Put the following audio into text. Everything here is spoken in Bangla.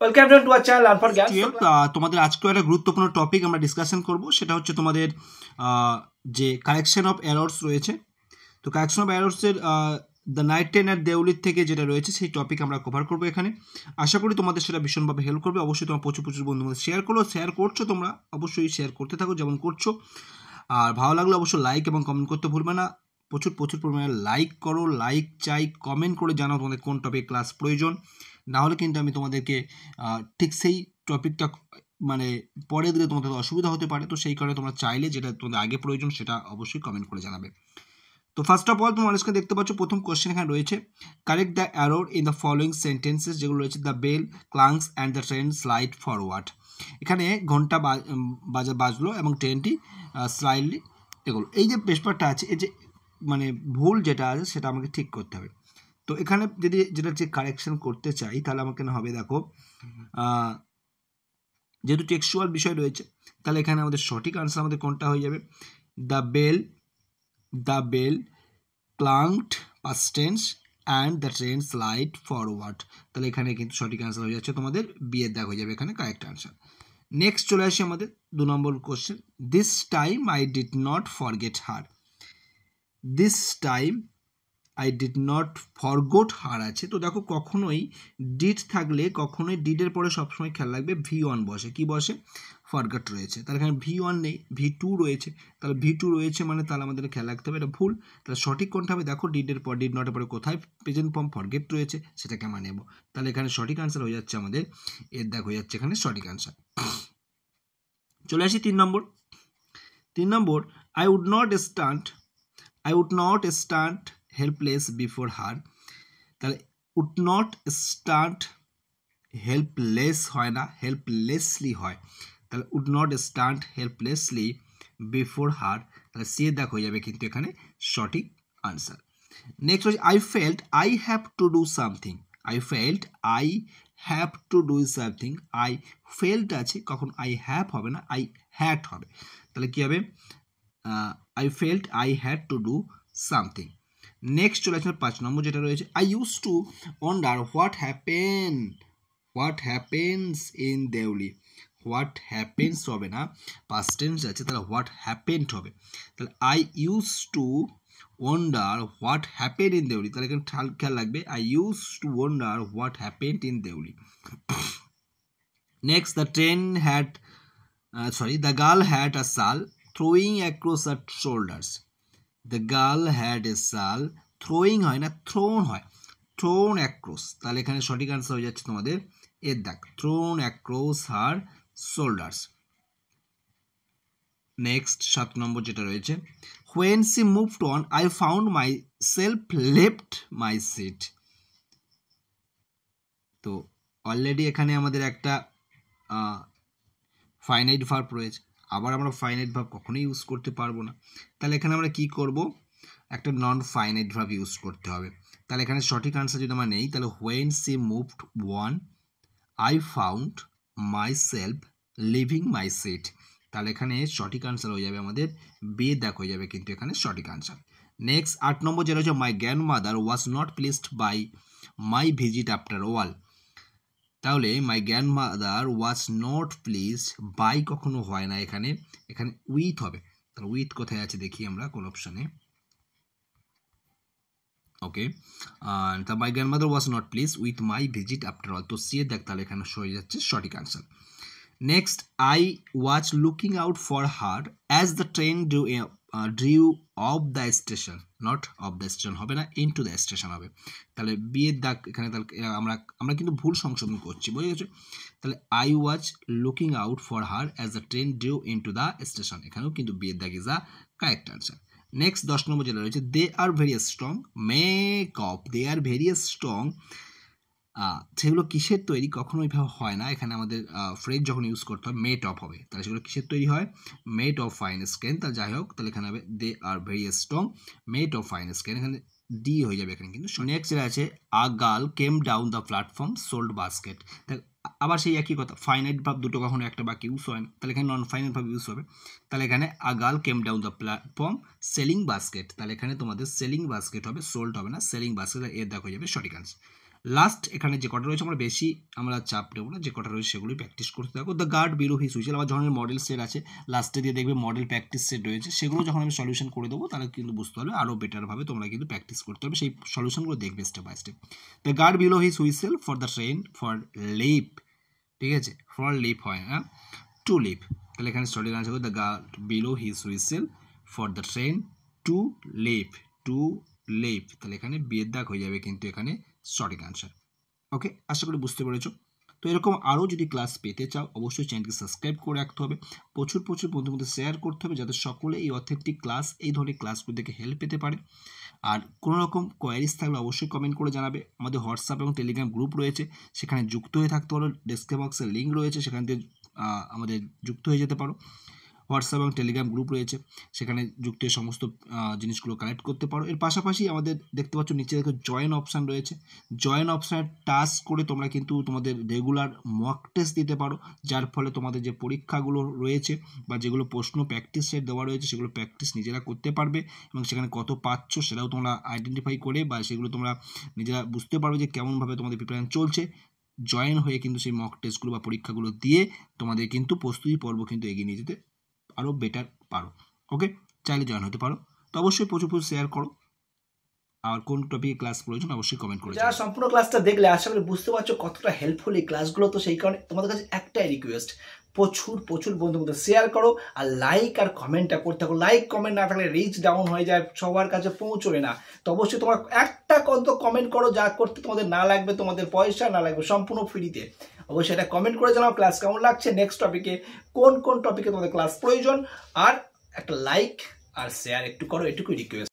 Welcome to our channel learn for জ্ঞান। তোমাদের আজকে একটা গুরুত্বপূর্ণ টপিক আমরা ডিসকাশন করব, সেটা হচ্ছে তোমাদের যে কারেকশন অফ এরর্স রয়েছে। তো কারেকশন অফ এরর্সের দ্য নাইট ট্রেন আর দেউলির থেকে যেটা রয়েছে সেই টপিক আমরা কভার করবো এখানে। আশা করি তোমাদের সেটা ভীষণভাবে হেল্প করবে। অবশ্যই তোমার প্রচুর বন্ধুদের শেয়ার করো, শেয়ার করছো তোমরা অবশ্যই শেয়ার করতে থাকো যেমন করছো। আর ভালো লাগলে অবশ্যই লাইক এবং কমেন্ট করতে ভুলবে না। প্রচুর পরিমাণে লাইক করো, লাইক চাই, কমেন্ট করে জানাও তোমাদের কোন টপিক ক্লাস প্রয়োজন। না হলে কিন্তু আমি তোমাদেরকে ঠিক সেই টপিকটা মানে পরে দিলে তোমাদের অসুবিধা হতে পারে। তো সেই কারণে তোমরা চাইলে যেটা তোমাদের আগে প্রয়োজন সেটা অবশ্যই কমেন্ট করে জানাবে। তো ফার্স্ট অফ অল তোমরা আজকে দেখতে পাচ্ছ প্রথম কোশ্চেন এখানে রয়েছে, correct the error in the following sentences, যেগুলো রয়েছে the bell clangs and the train slide forward. এখানে ঘন্টা বাজলো এবং ট্রেনটি স্লাইডলি এগুলো, এই যে পেপারটা আছে এই যে মানে ভুল যেটা আছে সেটা আমাকে ঠিক করতে হবে। তো এখানে যদি যেটা যে কারেকশন করতে চাই তাহলে আমাকে না হবে, দেখো যেহেতু টেক্সচুয়াল বিষয় রয়েছে তাহলে এখানে আমাদের সঠিক আনসার আমাদের কোনটা হয়ে যাবে, the bell clanged past tense and the train slide forward। তাহলে এখানে কিন্তু সঠিক আনসার হয়ে যাচ্ছে তোমাদের বি এর দাগ হয়ে যাবে এখানে কারেক্ট আনসার। নেক্সট চলে আসি আমাদের 2 number question, this time I did not forget her. This time I did not forgot her আছে। তো দেখো কখনোই ডিড থাকলে কখনোই ডিডের পরে সবসময় খেয়াল রাখবে V1 বসে, কি বসে, ফরগট রয়েছে। তাহলে এখানে V1 নেই, V2 রয়েছে। তাহলে V2 রয়েছে মানে তাহলে আমাদের খেয়াল রাখতে হবে এটা ভুল। তাহলে সঠিক কোনটা হবে, দেখো ডিডের পর ডিড নটের পরে কোথায় প্রেজেন্ট ফর্ম ফরগেট রয়েছে সেটাকে আমরা নেব। তাহলে এখানে সঠিক আনসার হয়ে যাচ্ছে আমাদের এর দাগ হয়ে যাচ্ছে এখানে সঠিক আনসার। চলে আসি 3 number, I would not stand helpless before her. তাহলে উড নট স্ট্যান্ড হেল্পলেস হয় না, হেল্পলেসলি হয়। তাহলে would not stand হেল্পলেসলি before her, তাহলে সি এর দাগ হয়ে যাবে কিন্তু এখানে সঠিক আনসার। নেক্সট হচ্ছে I felt I have to do something. I felt I have to do something. I felt আছে, কখন আই হ্যাভ হবে না, আই হ্যাড হবে। তাহলে কি হবে, I felt I had to do something. Next চলে আসলে 5 নম্বর যেটা রয়েছে, I use to wonder what happens in Deoli. What happens হবে না, পাস্ট টেন্স আছে, তাহলে হোয়াট হ্যাপেন্ড হবে। তাহলে I use to wonder what happen in Deoli. তাহলে এখানে খেয়াল রাখবে, I use to wonder what happened in Deoli. Next the girl had a shawl throwing across her shoulders. The girl had a shawl, throwing হয় না, thrown হয়, thrown across। তাহলে এখানে সঠিক আনসার হয়ে যাচ্ছে তোমাদের এর দাগ, thrown across her shoulders। Next 7 নম্বর যেটা রয়েছে, when she moved on I found myself left my seat। তো অলরেডি এখানে আমাদের একটা ফাইনাইট ভার্ব রয়েছে, আবার আমরা ফাইনাইট ভার্ব কখনোই ইউজ করতে পারবো না। তাহলে এখানে আমরা কি করব, একটা নন ফাইনাইট ভার্ব ইউজ করতে হবে। তাহলে এখানে সঠিক আনসার যদি আমরা নেই, তাহলে when she moved on I found myself leaving my seat। তাহলে এখানে সঠিক আনসার হয়ে যাবে আমাদের বি দেখ হয়ে যাবে কিন্তু এখানে সঠিক আনসার। নেক্সট 8 নম্বর যেটা হচ্ছে, my grandmother was not pleased by my visit after all. তাহলে my grandmother was not please, by কখনো হয় না, এখানে উইথ হবে। তাহলে উইথ কোথায় আছে দেখি আমরা কোন অপশনে, ওকে, তা মাই grandmother was not please with my visit after all. তো সি এর দেখ তাহলে এখানে হয়ে যাচ্ছে সঠিক answer. Next, I was looking out for her as the train drew of the station, not of the station হবে না, ইনটু দ্য স্টেশন হবে। তাহলে বি এর দাগ এখানে, তাহলে আমরা কিন্তু ভুল সংশোধন করছি, বুঝে গেছো। তাহলে I was looking out for her as the train drew into the station, এখানেও কিন্তু বি এর দাগ is the correct answer. Next 10 number যেটা রয়েছে, they are very strong make of. They are very strong, সেগুলো কিসের তৈরি, কখনো ওইভাবে হয় না। এখানে আমাদের ফ্রেজ যখন ইউজ করতে হয় মেড অফ হবে, তাহলে সেগুলো কিসের তৈরি হয়, মেড অফ ফাইন স্কেন। তাহলে যাই হোক, তাহলে এখানে হবে they are very strong made of fine skin, এখানে ডি হয়ে যাবে এখানে কিন্তু। নেক্সট যেটা আছে, a girl came down the platform sold basket. আবার সেই একই কথা, ফাইনাইট ভাব দুটো কখনো একটা বাকি ইউজ হয় না, তাহলে এখানে নন ফাইনাইট ভাব ইউজ হবে। তাহলে এখানে আ girl came down the platform selling basket, তাহলে এখানে তোমাদের সেলিং বাস্কেট হবে, সোল্ড হবে না, সেলিং বাস্কেট, এর দেখ হয়ে যাবে সঠিক আনসার। লাস্ট এখানে যে কটা রয়েছে আমরা চাপ নেব না, যে কটা রয়েছে সেগুলোই প্র্যাকটিস করতে থাকো। The guard blew his whistle, আবার ধরনের মডেল সেট আছে লাস্টে দিয়ে দেখবে মডেল প্র্যাকটিস সেট রয়েছে, সেগুলো যখন আমি সলিউশন করে দেবো তাহলে কিন্তু বুঝতে হবে আরও বেটারভাবে তোমরা কিন্তু প্র্যাকটিস করতে হবে, সেই সলিউশনগুলো দেখবে step by step. The guard blew his whistle for the train for leap, ঠিক আছে, ফর লিপ হয় না, টু লিপ, তাহলে এখানে সঠিক আনসার হবে the guard blew his whistle for the train to leap, to leap, তাহলে এখানে বিয়ের দাগ হয়ে যাবে কিন্তু এখানে সঠিক আনসার। ওকে, আশা করি বুঝতে পেরেছো। তো এরকম আরও যদি ক্লাস পেতে চাও অবশ্যই চ্যানেলকে সাবস্ক্রাইব করে রাখতে হবে, প্রচুর বন্ধুদের মধ্যে শেয়ার করতে হবে যাতে সকলে এই অথেন্টিক ক্লাস, এই ধরনের ক্লাসগুলো থেকে হেল্প পেতে পারে। আর কোনো রকম কোয়ারিজ থাকলে অবশ্যই কমেন্ট করে জানাবে। আমাদের হোয়াটসঅ্যাপ এবং টেলিগ্রাম গ্রুপ রয়েছে, সেখানে যুক্ত হয়ে থাকতে পারো, ডেসক্রিপশন বক্সের লিঙ্ক রয়েছে, সেখান থেকে আমাদের যুক্ত হয়ে যেতে পারো। হোয়াটসঅ্যাপ এবং টেলিগ্রাম গ্রুপ রয়েছে, সেখানে যুক্ত হয়ে সমস্ত জিনিসগুলো কালেক্ট করতে পারো। এর পাশাপাশি আমাদের দেখতে পাচ্ছ নিচে দেখো জয়েন অপশান রয়েছে, জয়েন অপশানে টাচ করে তোমরা কিন্তু তোমাদের রেগুলার মক টেস্ট দিতে পারো, যার ফলে তোমাদের যে পরীক্ষাগুলো রয়েছে বা যেগুলো প্রশ্ন প্র্যাকটিস সেট দেওয়া রয়েছে সেগুলো প্র্যাকটিস নিজেরা করতে পারবে, এবং সেখানে কত পাচ্ছ সেটাও তোমরা আইডেন্টিফাই করে বা সেগুলো তোমরা নিজেরা বুঝতে পারবে যে কেমনভাবে তোমাদের প্রিপারেশন চলছে। জয়েন হয়ে কিন্তু সেই মক টেস্টগুলো বা পরীক্ষাগুলো দিয়ে তোমাদের কিন্তু প্রস্তুতি পর্ব কিন্তু এগিয়ে নিয়ে যেতে আরও বেটার পারো। ওকে, চাইলে জয়েন হতে পারো। তো অবশ্যই প্রচুর শেয়ার করো, আর কোন টপিকে ক্লাস প্রয়োজন অবশ্যই কমেন্ট করে। যারা সম্পূর্ণ ক্লাসটা দেখলে আশা করি বুঝতে পারছো কতটা হেল্পফুল এই ক্লাসগুলো। তো সেই কারণে তোমাদের কাছে একটাই রিকোয়েস্ট, প্রচুর বন্ধুর মধ্যে শেয়ার করো আর লাইক আর কমেন্টটা করতে থাকো। লাইক কমেন্ট না থাকলে রিচ ডাউন হয়ে যায়, সবার কাছে পৌঁছবে না। তো অবশ্যই তোমার একটা কমেন্ট করো, যা করতে তোমাদের না লাগবে, তোমাদের পয়সা না লাগবে, সম্পূর্ণ ফ্রিতে। অবশ্যই এটা কমেন্ট করে জানাও ক্লাস কেমন লাগছে, নেক্সট টপিকে কোন টপিকে তোমাদের ক্লাস প্রয়োজন, আর একটা লাইক আর শেয়ার একটু করো, এটুকুই রিকোয়েস্ট।